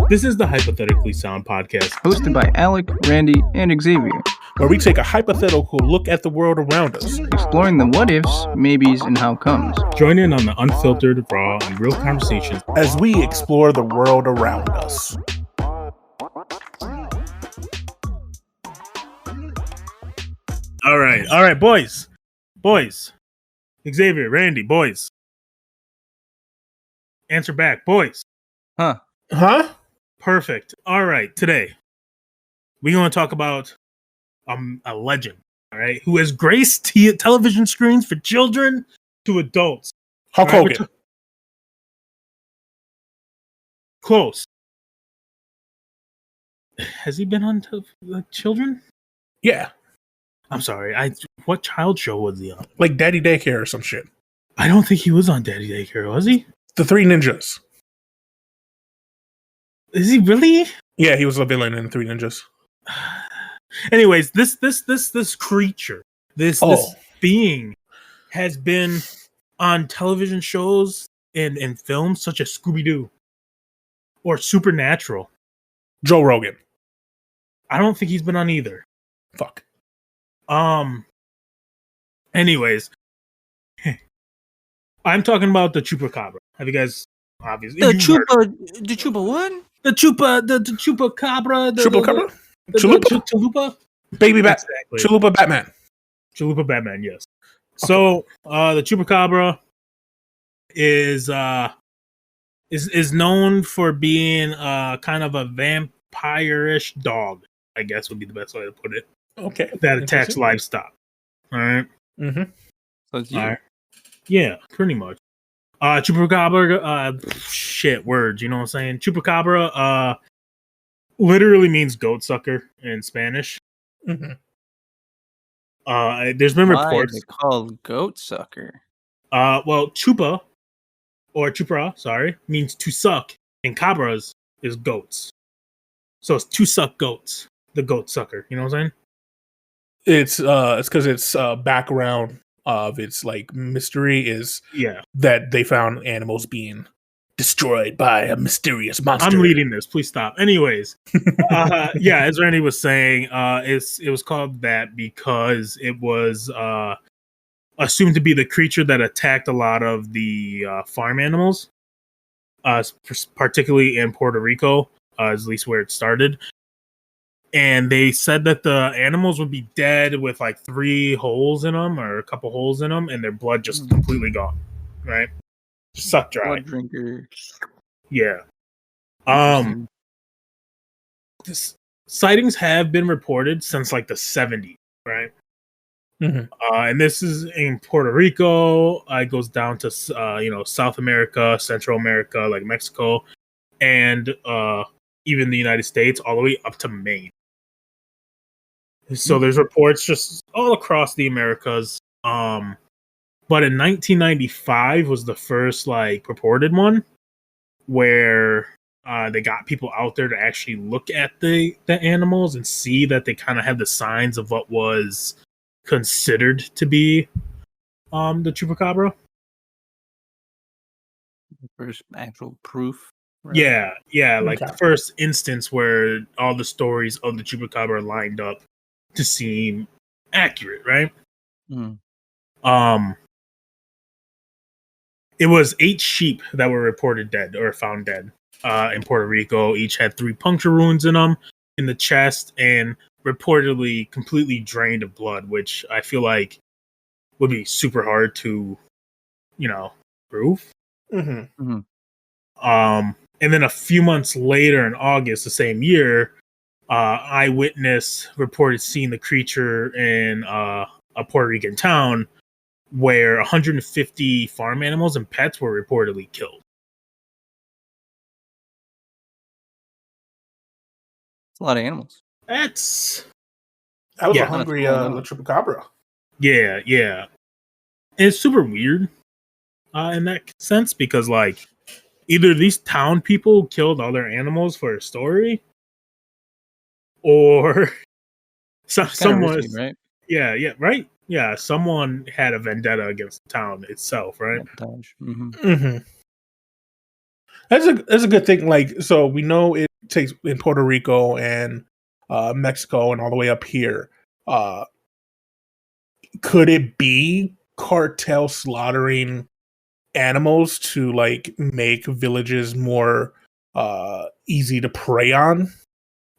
This is the Hypothetically Sound podcast, hosted by Alec, Randy, and Xavier, where we take a hypothetical look at the world around us, exploring the what ifs, maybes, and how comes. Join in on the unfiltered, raw, and real conversations as we explore the world around us. All right, boys. Xavier, Randy, boys. Answer back, boys. Huh? Perfect. All right, today we're going to talk about a legend, all right, who has graced television screens for children to adults. Hulk Hogan. Close. Has he been on children? Yeah. I'm sorry. What child show was he on? Like Daddy Daycare or some shit. I don't think he was on Daddy Daycare, was he? The Three Ninjas. Is he really? Yeah, he was a villain in Three Ninjas. Anyways, this creature, this being has been on television shows and films such as Scooby-Doo or Supernatural. Joe Rogan. I don't think he's been on either. Fuck. Anyways, I'm talking about the Chupacabra. Have you guys obviously the Chupa what? The Chupacabra. Chupacabra? Chalupa? Baby Bat. Exactly. Chalupa Batman. Chalupa Batman, yes. Okay. So the Chupacabra is known for being kind of a vampire-ish dog, I guess would be the best way to put it. Okay. That attacks livestock. All right. Mm-hmm. So it's you. Right. Yeah, pretty much. Chupacabra, words, you know what I'm saying? Chupacabra, literally means goat sucker in Spanish. Mm-hmm. There's been reports. Why is it called goat sucker? Well, chupa, or chupra, sorry, means to suck, and cabras is goats. So it's to suck goats, the goat sucker, you know what I'm saying? It's because its background of its like mystery is that they found animals being destroyed by a mysterious monster. I'm reading this. Please stop. Anyways, as Randy was saying, it was called that because it was assumed to be the creature that attacked a lot of the farm animals, particularly in Puerto Rico, at least where it started. And they said that the animals would be dead with like 3 holes in them or a couple holes in them, and their blood just completely gone, right? Just sucked dry. Blood drinker. Yeah. Sightings have been reported since like the 70s, right? Mm-hmm. And this is in Puerto Rico. It goes down to South America, Central America, like Mexico, and even the United States, all the way up to Maine. So there's reports just all across the Americas. But in 1995 was the first like reported one where they got people out there to actually look at the animals and see that they kind of had the signs of what was considered to be the Chupacabra. First actual proof. Right? Yeah, like the first instance where all the stories of the Chupacabra lined up to seem accurate, right? It was 8 sheep that were reported dead or found dead in Puerto Rico. Each had 3 puncture wounds in them in the chest and reportedly completely drained of blood, which I feel like would be super hard to, prove. Mm-hmm. And then a few months later in August the same year, eyewitness reported seeing the creature in a Puerto Rican town where 150 farm animals and pets were reportedly killed. It's a lot of animals. That was a hungry Chupacabra. Yeah. And it's super weird in that sense because, like, either these town people killed other animals for a story, or someone, risky, right? Yeah, right. Yeah, someone had a vendetta against the town itself, right? Mm-hmm. Mm-hmm. That's a good thing. Like, so we know it takes in Puerto Rico and Mexico and all the way up here. Could it be cartel slaughtering animals to like make villages more easy to prey on?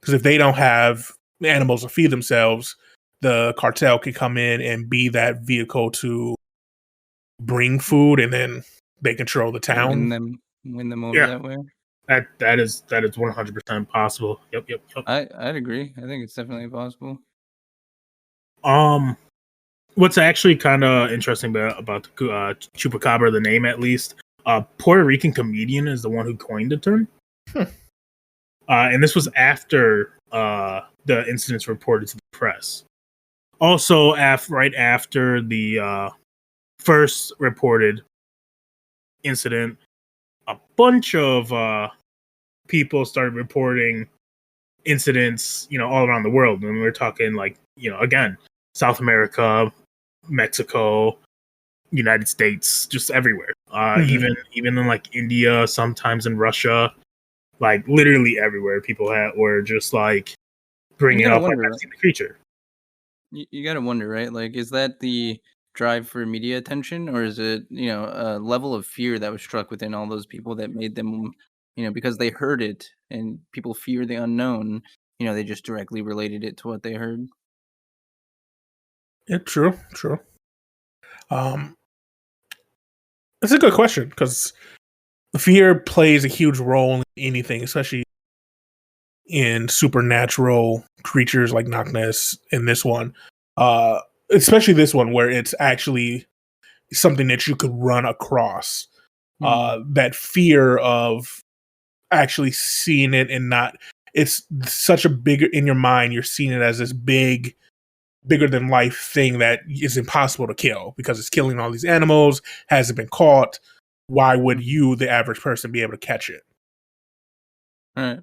Because if they don't have animals to feed themselves, the cartel can come in and be that vehicle to bring food, and then they control the town. Win them over that way. That is 100% possible. Yep. I'd agree. I think it's definitely possible. What's actually kind of interesting about the Chupacabra, the name at least, Puerto Rican comedian is the one who coined the term. And this was after the incidents reported to the press. Also, right after the first reported incident, a bunch of people started reporting incidents, all around the world. And we're talking like, again, South America, Mexico, United States, just everywhere. Even in like India, sometimes in Russia, like literally everywhere, people were just like bringing up like I've seen the creature. You gotta wonder, right? Like, is that the drive for media attention, or is it a level of fear that was struck within all those people that made them, because they heard it and people fear the unknown, they just directly related it to what they heard. Yeah, true. It's a good question because fear plays a huge role in anything, especially in supernatural creatures like Loch Ness in this one. Especially this one where it's actually something that you could run across. That fear of actually seeing it and not, it's such a bigger, in your mind, you're seeing it as this bigger than life thing that is impossible to kill because it's killing all these animals, hasn't been caught. Why would you, the average person, be able to catch it? All right.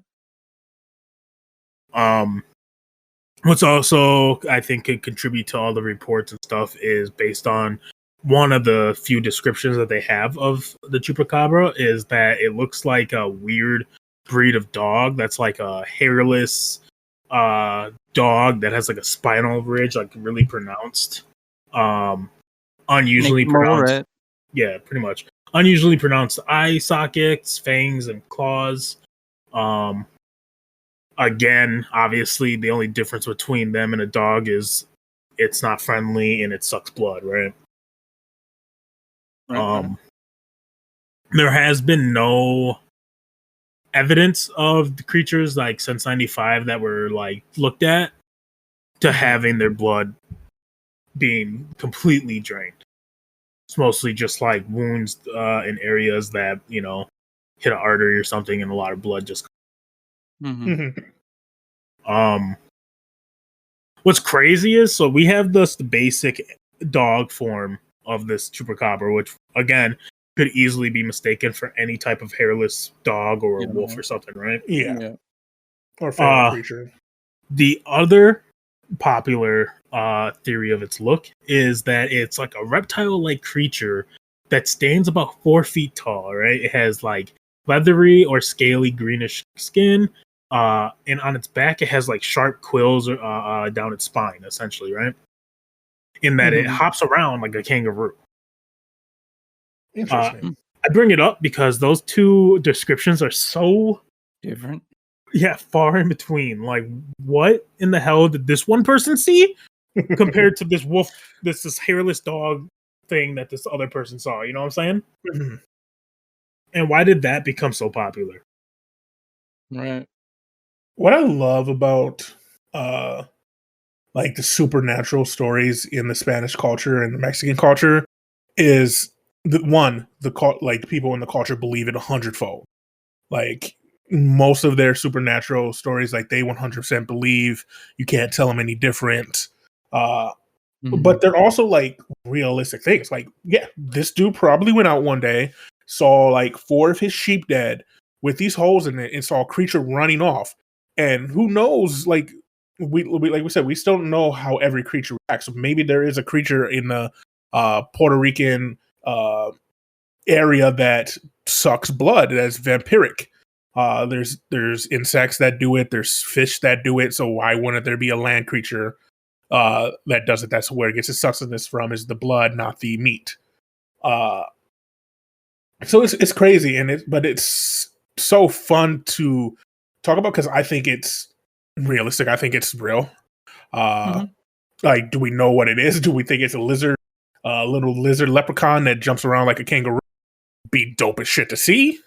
What's also, I think, could contribute to all the reports and stuff is based on one of the few descriptions that they have of the Chupacabra is that it looks like a weird breed of dog that's like a hairless dog that has like a spinal ridge, like really pronounced, unusually pronounced. Right. Yeah, pretty much unusually pronounced eye sockets, fangs, and claws. Again, obviously, the only difference between them and a dog is it's not friendly and it sucks blood, right? There has been no evidence of the creatures like since '95 that were like looked at to having their blood being completely drained. It's mostly just like wounds in areas that hit an artery or something, and a lot of blood just. What's crazy is, so we have the basic dog form of this Chupacabra, which again could easily be mistaken for any type of hairless dog or a wolf or something, right? Yeah. Or feral creature. The other popular theory of its look is that it's like a reptile-like creature that stands about 4 feet tall, right? It has like leathery or scaly greenish skin. And on its back, it has like sharp quills down its spine, essentially, right? In that it hops around like a kangaroo. Interesting. I bring it up because those two descriptions are so different. Yeah, far in between. Like, what in the hell did this one person see compared to this wolf, this hairless dog thing that this other person saw? You know what I'm saying? And why did that become so popular? Right. What I love about like the supernatural stories in the Spanish culture and the Mexican culture is like people in the culture believe it 100-fold. Like most of their supernatural stories, like they 100% believe, you can't tell them any different. But they're also like realistic things. Like, yeah, this dude probably went out one day, saw like 4 of his sheep dead with these holes in it, and saw a creature running off. And who knows? Like we said, we still don't know how every creature reacts. So maybe there is a creature in the Puerto Rican area that sucks blood, that's vampiric. There's insects that do it. There's fish that do it. So why wouldn't there be a land creature that does it? That's where it gets its sustenance from, is the blood, not the meat. So it's crazy, but it's so fun to talk about because I think it's realistic. I think it's real. Like, do we know what it is? Do we think it's a lizard, little lizard leprechaun that jumps around like a kangaroo? Be dope as shit to see.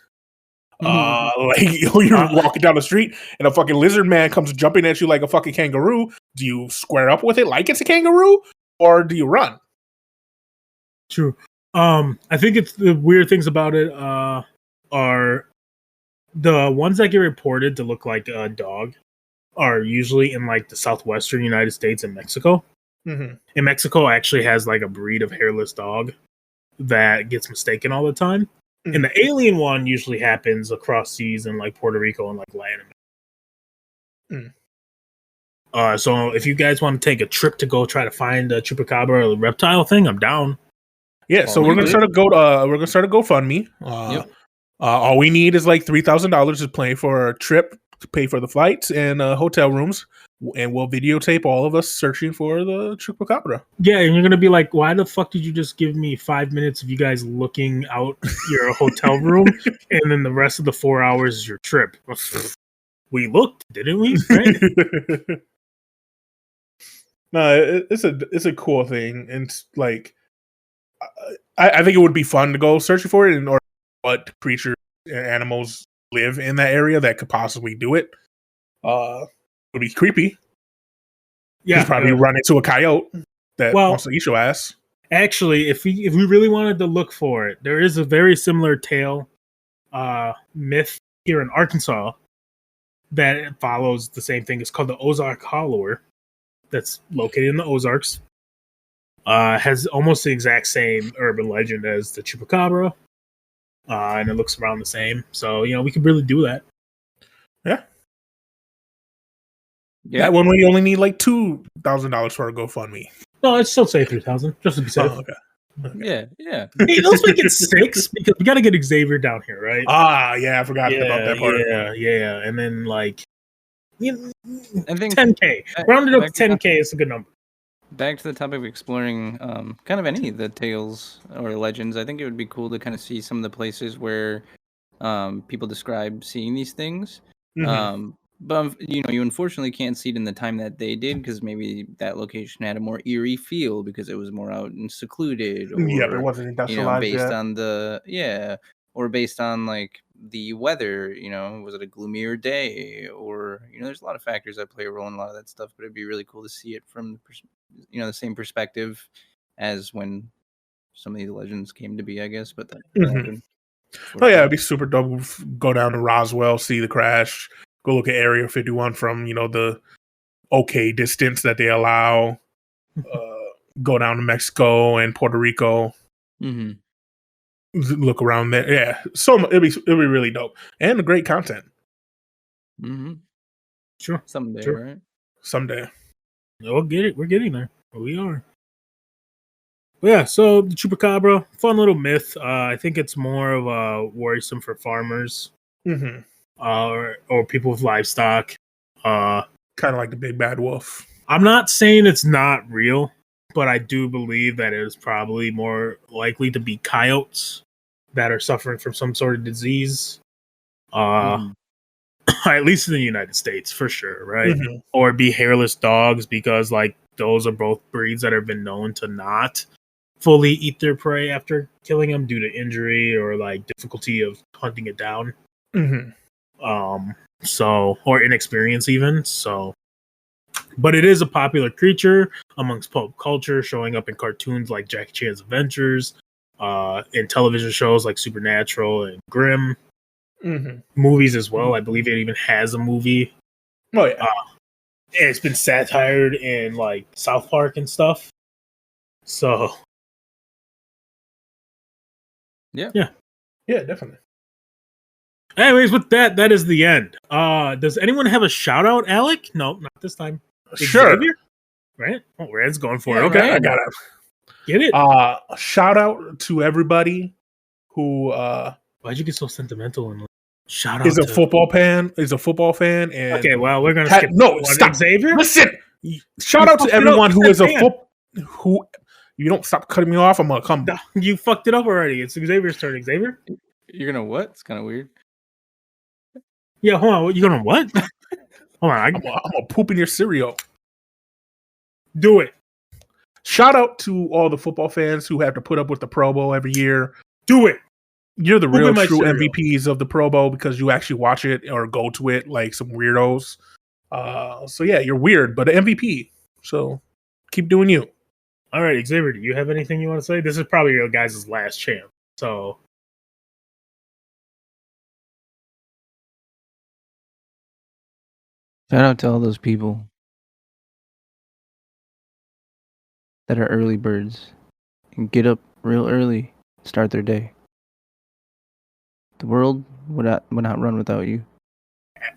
Like you're walking down the street and a fucking lizard man comes jumping at you like a fucking kangaroo. Do you square up with it like it's a kangaroo, or do you run? True. I think it's the weird things about it are the ones that get reported to look like a dog are usually in like the southwestern United States and Mexico. And Mexico actually has like a breed of hairless dog that gets mistaken all the time. And the alien one usually happens across seas in like Puerto Rico and like Latin America. So if you guys want to take a trip to go try to find a chupacabra or the reptile thing, I'm down. Yeah, so we're gonna start a GoFundMe. All we need is like $3,000 to pay for a trip, to pay for the flights and hotel rooms, and we'll videotape all of us searching for the chupacabra. Yeah, and you're gonna be like, "Why the fuck did you just give me 5 minutes of you guys looking out your hotel room, and then the rest of the 4 hours is your trip?" We looked, didn't we? Right? No, it's a cool thing, and it's like I think it would be fun to go searching for it, or what creatures and animals live in that area that could possibly do it. It would be creepy. Yeah, probably run into a coyote that wants to eat your ass. Actually, if we really wanted to look for it, there is a very similar tale, myth here in Arkansas that follows the same thing. It's called the Ozark Hollower. That's located in the Ozarks. Has almost the exact same urban legend as the chupacabra, and it looks around the same. So we could really do that. Yeah. That one we only need like $2,000 for a GoFundMe. No, I'd still say 3,000 just to be safe. Okay. Yeah. Hey, let's make it 6 because we got to get Xavier down here, right? Yeah, I forgot about that part. Yeah, and then like, I think 10K. Round it up to 10K is a good number. Back to the topic of exploring kind of any of the tales or legends, I think it would be cool to kind of see some of the places where people describe seeing these things. But you unfortunately can't see it in the time that they did, because maybe that location had a more eerie feel because it was more out and secluded, or it wasn't industrialized based yet. on or based on like the weather. Was it a gloomier day, or there's a lot of factors that play a role in a lot of that stuff. But it'd be really cool to see it from the same perspective as when some of these legends came to be, I guess. But that happened. Oh yeah, it'd be super dope. Go down to Roswell, see the crash. Go look at Area 51 from the okay distance that they allow. Go down to Mexico and Puerto Rico. Look around there. Yeah, so it'd be really dope and great content. Sure, someday, sure. Right? Someday. We'll get it. We're getting there. We are. But yeah, so the chupacabra, fun little myth. I think it's more of a worrisome for farmers, or people with livestock. Kind of like the big bad wolf. I'm not saying it's not real, but I do believe that it is probably more likely to be coyotes that are suffering from some sort of disease. At least in the United States, for sure, right? Or be hairless dogs, because like those are both breeds that have been known to not fully eat their prey after killing them due to injury or like difficulty of hunting it down. Or inexperience even. So, but it is a popular creature amongst pop culture, showing up in cartoons like Jackie Chan's Adventures, in television shows like Supernatural and Grimm. Movies as well. I believe it even has a movie. Oh yeah. It's been satired in like South Park and stuff. So yeah, definitely. Anyways, with that is the end. Does anyone have a shout out, Alec? No, not this time. Sure. Xavier? Right? Oh, Rand's going for it. Okay, Right. I got it. Get it? Shout out to everybody who Why'd you get so sentimental and Shout out is a to football fan. Is a football fan. And okay, well, we're gonna skip no, one. stop. Xavier. Listen. Shout out to fucked it up. everyone You who said is a fan. who. You don't stop cutting me off. I'm gonna come. No, you fucked it up already. It's Xavier's turn. Xavier. You're gonna what? It's kind of weird. Yeah, hold on. You gonna what? Hold on. I'm gonna poop in your cereal. Do it. Shout out to all the football fans who have to put up with the Pro Bowl every year. Do it. You're the real my true cereal. MVPs of the Pro Bowl because you actually watch it or go to it like some weirdos. So yeah, you're weird, but an MVP. So keep doing you. All right, Xavier, do you have anything you want to say? This is probably your guys' last chance. So Shout out to all those people that are early birds and get up real early, start their day. The world would not run without you.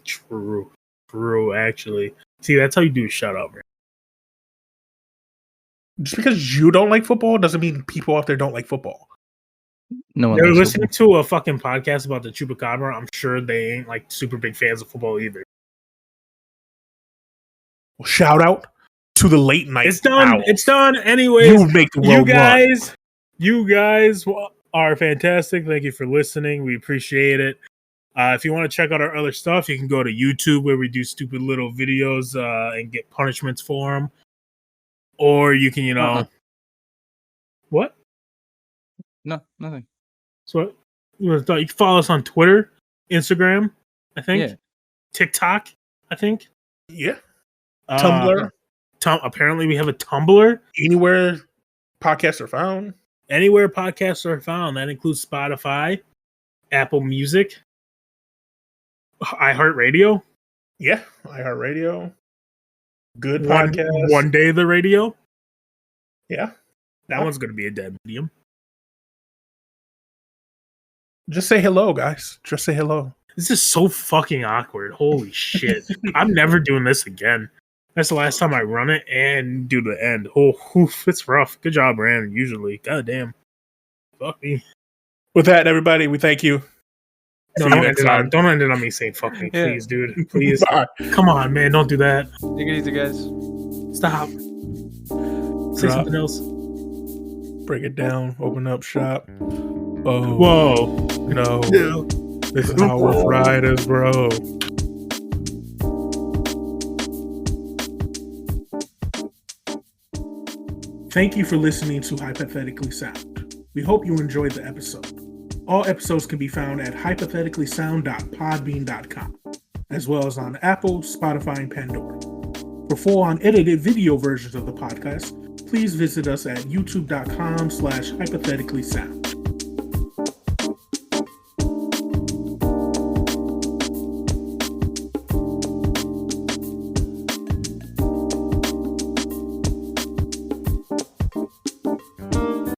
true, actually. See, that's how you do shut up, man. Just because you don't like football doesn't mean people out there don't like football. No one. They're likes listening football. to a fucking podcast about the Chupacabra. I'm sure they ain't like super big fans of football either. Well, shout out to the late night. It's done. owls. It's done. Anyways, You make the world run. You guys are fantastic. Thank you for listening. We appreciate it. If you want to check out our other stuff, you can go to YouTube where we do stupid little videos and get punishments for them. Or you can, what? No, nothing. So you can follow us on Twitter, Instagram, I think. Yeah. TikTok, I think. Yeah. Tumblr. Apparently we have a Tumblr. Anywhere podcasts are found. Anywhere podcasts are found. That includes Spotify, Apple Music, iHeartRadio. Yeah. iHeartRadio. Good podcast. One Day the Radio. Yeah. That one's going to be a dead medium. Just say hello, guys. Just say hello. This is so fucking awkward. Holy shit. I'm never doing this again. That's the last time I run it and do the end. Oh, oof, it's rough. Good job, Brandon, usually. God damn. Fuck me. With that, everybody, we thank you. Don't end it on me saying fuck me, Yeah. please, dude. Please. Bye. Come on, man. Don't do that. Take it easy, guys. Stop. Say Drop. something else. Break it down. Open up shop. Oh. Whoa. No. Yeah. This is how Wolf Riders, bro. Thank you for listening to Hypothetically Sound. We hope you enjoyed the episode. All episodes can be found at hypotheticallysound.podbean.com, as well as on Apple, Spotify, and Pandora. For full unedited video versions of the podcast, please visit us at youtube.com/hypotheticallysound.